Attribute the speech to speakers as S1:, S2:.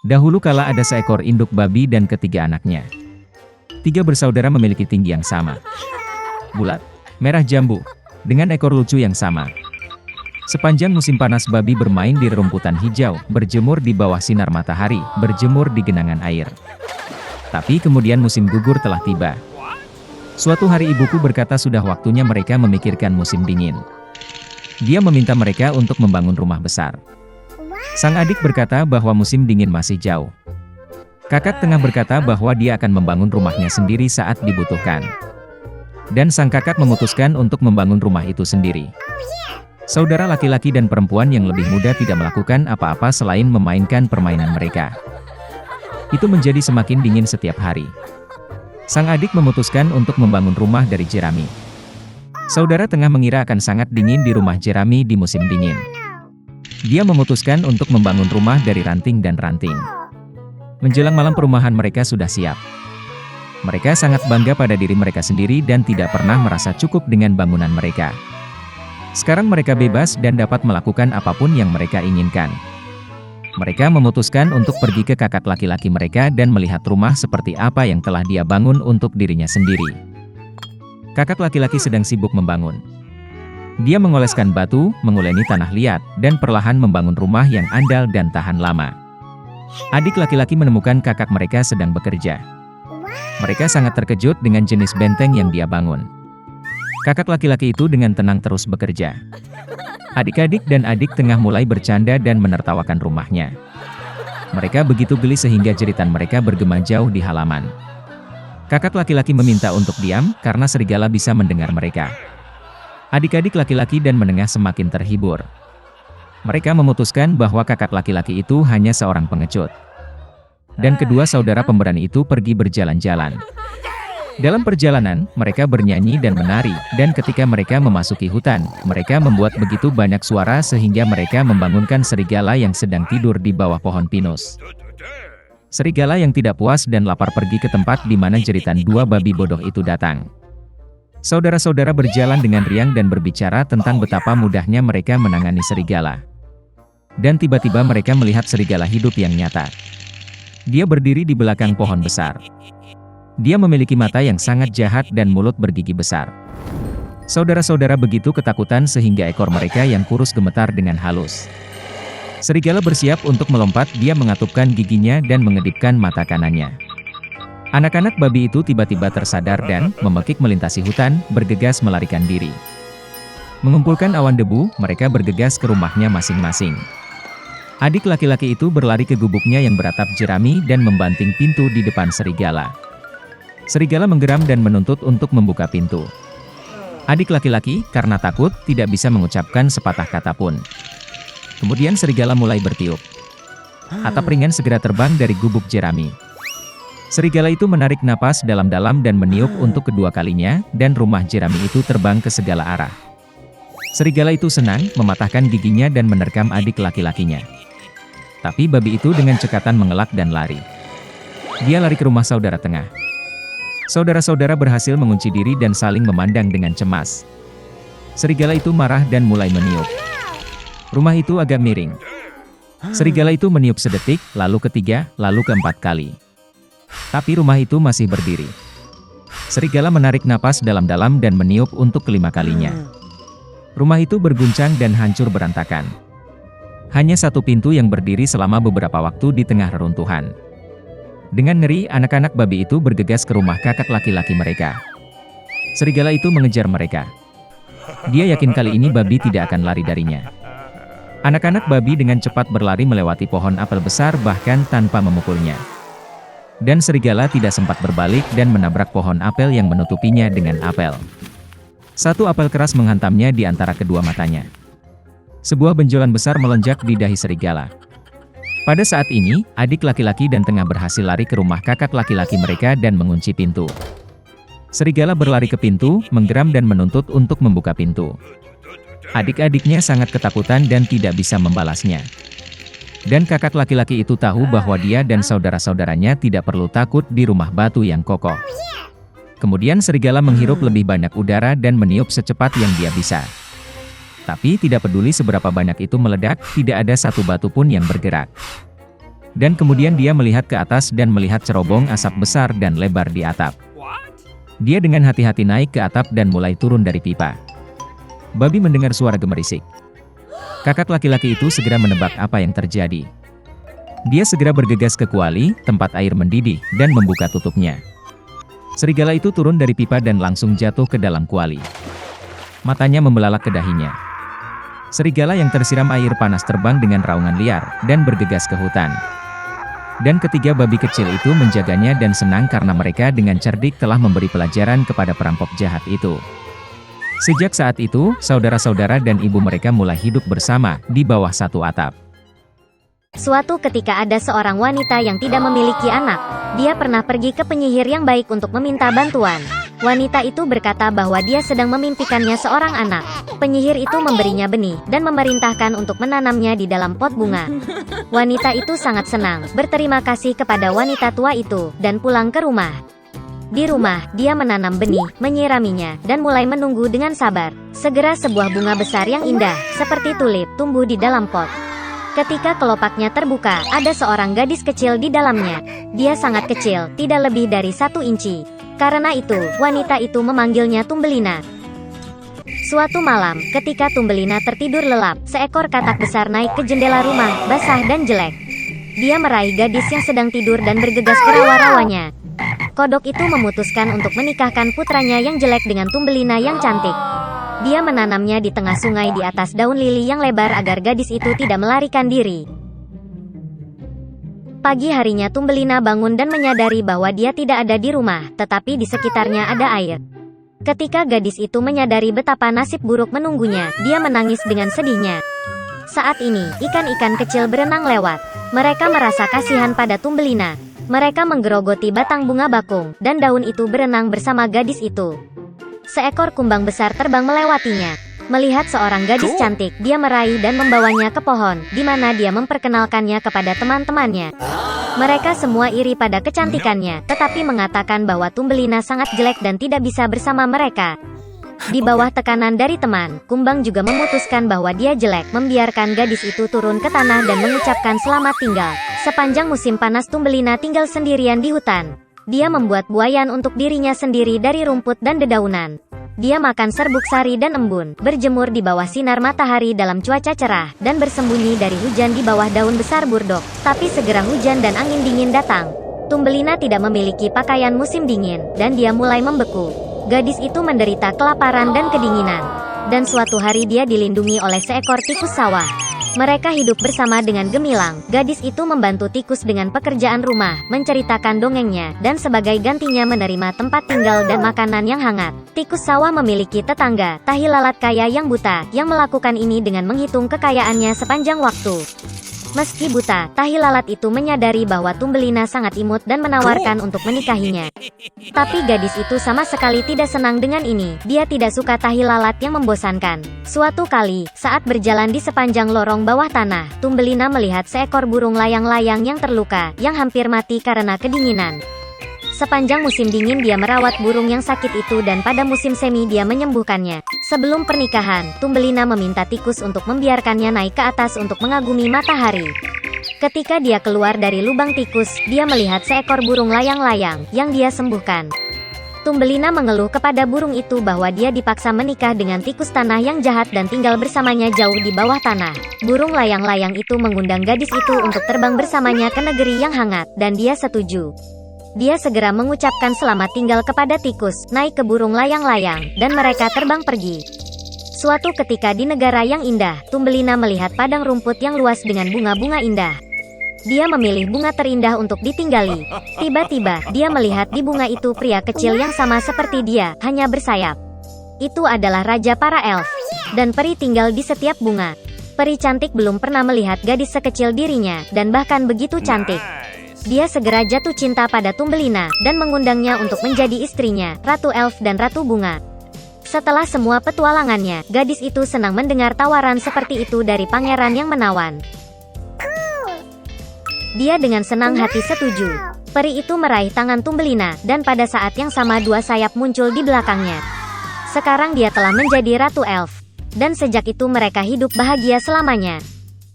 S1: Dahulu kala ada seekor induk babi dan ketiga anaknya. Tiga bersaudara memiliki tinggi yang sama, bulat, merah jambu, dengan ekor lucu yang sama. Sepanjang musim panas babi bermain di rumputan hijau, berjemur di bawah sinar matahari, berjemur di genangan air. Tapi kemudian musim gugur telah tiba. Suatu hari ibuku berkata sudah waktunya mereka memikirkan musim dingin. Dia meminta mereka untuk membangun rumah besar. Sang adik berkata bahwa musim dingin masih jauh. Kakak tengah berkata bahwa dia akan membangun rumahnya sendiri saat dibutuhkan. Dan sang kakak memutuskan untuk membangun rumah itu sendiri. Saudara laki-laki dan perempuan yang lebih muda tidak melakukan apa-apa selain memainkan permainan mereka. Itu menjadi semakin dingin setiap hari. Sang adik memutuskan untuk membangun rumah dari jerami. Saudara tengah mengira akan sangat dingin di rumah jerami di musim dingin. Dia memutuskan untuk membangun rumah dari ranting dan ranting. Menjelang malam perumahan mereka sudah siap. Mereka sangat bangga pada diri mereka sendiri dan tidak pernah merasa cukup dengan bangunan mereka. Sekarang mereka bebas dan dapat melakukan apapun yang mereka inginkan. Mereka memutuskan untuk pergi ke kakak laki-laki mereka dan melihat rumah seperti apa yang telah dia bangun untuk dirinya sendiri. Kakak laki-laki sedang sibuk membangun. Dia mengoleskan batu, menguleni tanah liat, dan perlahan membangun rumah yang andal dan tahan lama. Adik laki-laki menemukan kakak mereka sedang bekerja. Mereka sangat terkejut dengan jenis benteng yang dia bangun. Kakak laki-laki itu dengan tenang terus bekerja. Adik-adik dan adik tengah mulai bercanda dan menertawakan rumahnya. Mereka begitu geli sehingga jeritan mereka bergema jauh di halaman. Kakak laki-laki meminta untuk diam karena serigala bisa mendengar mereka. Adik-adik laki-laki dan menengah semakin terhibur. Mereka memutuskan bahwa kakak laki-laki itu hanya seorang pengecut. Dan kedua saudara pemberani itu pergi berjalan-jalan. Dalam perjalanan, mereka bernyanyi dan menari, dan ketika mereka memasuki hutan, mereka membuat begitu banyak suara sehingga mereka membangunkan serigala yang sedang tidur di bawah pohon pinus. Serigala yang tidak puas dan lapar pergi ke tempat di mana jeritan dua babi bodoh itu datang. Saudara-saudara berjalan dengan riang dan berbicara tentang betapa mudahnya mereka menangani serigala. Dan tiba-tiba mereka melihat serigala hidup yang nyata. Dia berdiri di belakang pohon besar. Dia memiliki mata yang sangat jahat dan mulut bergigi besar. Saudara-saudara begitu ketakutan sehingga ekor mereka yang kurus gemetar dengan halus. Serigala bersiap untuk melompat, dia mengatupkan giginya dan mengedipkan mata kanannya. Anak-anak babi itu tiba-tiba tersadar dan, memekik melintasi hutan, bergegas melarikan diri. Mengumpulkan awan debu, mereka bergegas ke rumahnya masing-masing. Adik laki-laki itu berlari ke gubuknya yang beratap jerami dan membanting pintu di depan serigala. Serigala menggeram dan menuntut untuk membuka pintu. Adik laki-laki, karena takut, tidak bisa mengucapkan sepatah kata pun. Kemudian serigala mulai bertiup. Atap ringan segera terbang dari gubuk jerami. Serigala itu menarik napas dalam-dalam dan meniup untuk kedua kalinya, dan rumah jerami itu terbang ke segala arah. Serigala itu senang, mematahkan giginya dan menerkam adik laki-lakinya. Tapi babi itu dengan cekatan mengelak dan lari. Dia lari ke rumah saudara tengah. Saudara-saudara berhasil mengunci diri dan saling memandang dengan cemas. Serigala itu marah dan mulai meniup. Rumah itu agak miring. Serigala itu meniup sedetik, lalu ketiga, lalu keempat kali. Tapi rumah itu masih berdiri. Serigala menarik napas dalam-dalam dan meniup untuk kelima kalinya. Rumah itu berguncang dan hancur berantakan. Hanya satu pintu yang berdiri selama beberapa waktu di tengah reruntuhan. Dengan ngeri, anak-anak babi itu bergegas ke rumah kakak laki-laki mereka. Serigala itu mengejar mereka. Dia yakin kali ini babi tidak akan lari darinya. Anak-anak babi dengan cepat berlari melewati pohon apel besar bahkan tanpa memukulnya. Dan serigala tidak sempat berbalik dan menabrak pohon apel yang menutupinya dengan apel. Satu apel keras menghantamnya di antara kedua matanya. Sebuah benjolan besar melonjak di dahi serigala. Pada saat ini, adik laki-laki dan tengah berhasil lari ke rumah kakak laki-laki mereka dan mengunci pintu. Serigala berlari ke pintu, menggeram dan menuntut untuk membuka pintu. Adik-adiknya sangat ketakutan dan tidak bisa membalasnya. Dan kakak laki-laki itu tahu bahwa dia dan saudara-saudaranya tidak perlu takut di rumah batu yang kokoh. Kemudian serigala menghirup lebih banyak udara dan meniup secepat yang dia bisa. Tapi tidak peduli seberapa banyak itu meledak, tidak ada satu batu pun yang bergerak. Dan kemudian dia melihat ke atas dan melihat cerobong asap besar dan lebar di atap. Dia dengan hati-hati naik ke atap dan mulai turun dari pipa. Babi mendengar suara gemerisik. Kakak laki-laki itu segera menebak apa yang terjadi. Dia segera bergegas ke kuali, tempat air mendidih, dan membuka tutupnya. Serigala itu turun dari pipa dan langsung jatuh ke dalam kuali. Matanya membelalak ke dahinya. Serigala yang tersiram air panas terbang dengan raungan liar, dan bergegas ke hutan. Dan ketiga babi kecil itu menjaganya dan senang karena mereka dengan cerdik telah memberi pelajaran kepada perampok jahat itu. Sejak saat itu, saudara-saudara dan ibu mereka mulai hidup bersama di bawah satu atap.
S2: Suatu ketika ada seorang wanita yang tidak memiliki anak. Dia pernah pergi ke penyihir yang baik untuk meminta bantuan. Wanita itu berkata bahwa dia sedang memimpikannya seorang anak. Penyihir itu memberinya benih dan memerintahkan untuk menanamnya di dalam pot bunga. Wanita itu sangat senang, berterima kasih kepada wanita tua itu, dan pulang ke rumah. Di rumah, dia menanam benih, menyiraminya, dan mulai menunggu dengan sabar. Segera sebuah bunga besar yang indah, seperti tulip, tumbuh di dalam pot. Ketika kelopaknya terbuka, ada seorang gadis kecil di dalamnya. Dia sangat kecil, tidak lebih dari 1 inci. Karena itu, wanita itu memanggilnya Tumbelina. Suatu malam, ketika Tumbelina tertidur lelap, seekor katak besar naik ke jendela rumah, basah dan jelek. Dia meraih gadis yang sedang tidur dan bergegas ke rawa-rawanya. Kodok itu memutuskan untuk menikahkan putranya yang jelek dengan Tumbelina yang cantik. Dia menanamnya di tengah sungai di atas daun lili yang lebar agar gadis itu tidak melarikan diri. Pagi harinya Tumbelina bangun dan menyadari bahwa dia tidak ada di rumah, tetapi di sekitarnya ada air. Ketika gadis itu menyadari betapa nasib buruk menunggunya, dia menangis dengan sedihnya. Saat ini, ikan-ikan kecil berenang lewat. Mereka merasa kasihan pada Tumbelina. Mereka menggerogoti batang bunga bakung, dan daun itu berenang bersama gadis itu. Seekor kumbang besar terbang melewatinya. Melihat seorang gadis cantik, dia meraih dan membawanya ke pohon, di mana dia memperkenalkannya kepada teman-temannya. Mereka semua iri pada kecantikannya, tetapi mengatakan bahwa Tumbelina sangat jelek dan tidak bisa bersama mereka. Di bawah tekanan dari teman, kumbang juga memutuskan bahwa dia jelek, membiarkan gadis itu turun ke tanah dan mengucapkan selamat tinggal. Sepanjang musim panas Tumbelina tinggal sendirian di hutan. Dia membuat buayan untuk dirinya sendiri dari rumput dan dedaunan. Dia makan serbuk sari dan embun, berjemur di bawah sinar matahari dalam cuaca cerah, dan bersembunyi dari hujan di bawah daun besar burdok. Tapi segera hujan dan angin dingin datang. Tumbelina tidak memiliki pakaian musim dingin, dan dia mulai membeku. Gadis itu menderita kelaparan dan kedinginan. Dan suatu hari dia dilindungi oleh seekor tikus sawah. Mereka hidup bersama dengan gemilang. Gadis itu membantu tikus dengan pekerjaan rumah, menceritakan dongengnya, dan sebagai gantinya menerima tempat tinggal dan makanan yang hangat. Tikus sawah memiliki tetangga, tahi lalat kaya yang buta, yang melakukan ini dengan menghitung kekayaannya sepanjang waktu. Meski buta, tahi lalat itu menyadari bahwa Tumbelina sangat imut dan menawarkan untuk menikahinya. Tapi gadis itu sama sekali tidak senang dengan ini. Dia tidak suka tahi lalat yang membosankan. Suatu kali, saat berjalan di sepanjang lorong bawah tanah, Tumbelina melihat seekor burung layang-layang yang terluka, yang hampir mati karena kedinginan. Sepanjang musim dingin dia merawat burung yang sakit itu dan pada musim semi dia menyembuhkannya. Sebelum pernikahan, Tumbelina meminta tikus untuk membiarkannya naik ke atas untuk mengagumi matahari. Ketika dia keluar dari lubang tikus, dia melihat seekor burung layang-layang yang dia sembuhkan. Tumbelina mengeluh kepada burung itu bahwa dia dipaksa menikah dengan tikus tanah yang jahat dan tinggal bersamanya jauh di bawah tanah. Burung layang-layang itu mengundang gadis itu untuk terbang bersamanya ke negeri yang hangat, dan dia setuju. Dia segera mengucapkan selamat tinggal kepada tikus, naik ke burung layang-layang, dan mereka terbang pergi. Suatu ketika di negara yang indah, Tumbelina melihat padang rumput yang luas dengan bunga-bunga indah. Dia memilih bunga terindah untuk ditinggali. Tiba-tiba, dia melihat di bunga itu pria kecil yang sama seperti dia, hanya bersayap. Itu adalah raja para elf, dan peri tinggal di setiap bunga. Peri cantik belum pernah melihat gadis sekecil dirinya, dan bahkan begitu cantik. Dia segera jatuh cinta pada Tumbelina, dan mengundangnya untuk menjadi istrinya, Ratu Elf dan Ratu Bunga. Setelah semua petualangannya, gadis itu senang mendengar tawaran seperti itu dari pangeran yang menawan. Dia dengan senang hati setuju. Peri itu meraih tangan Tumbelina, dan pada saat yang sama dua sayap muncul di belakangnya. Sekarang dia telah menjadi Ratu Elf. Dan sejak itu mereka hidup bahagia selamanya.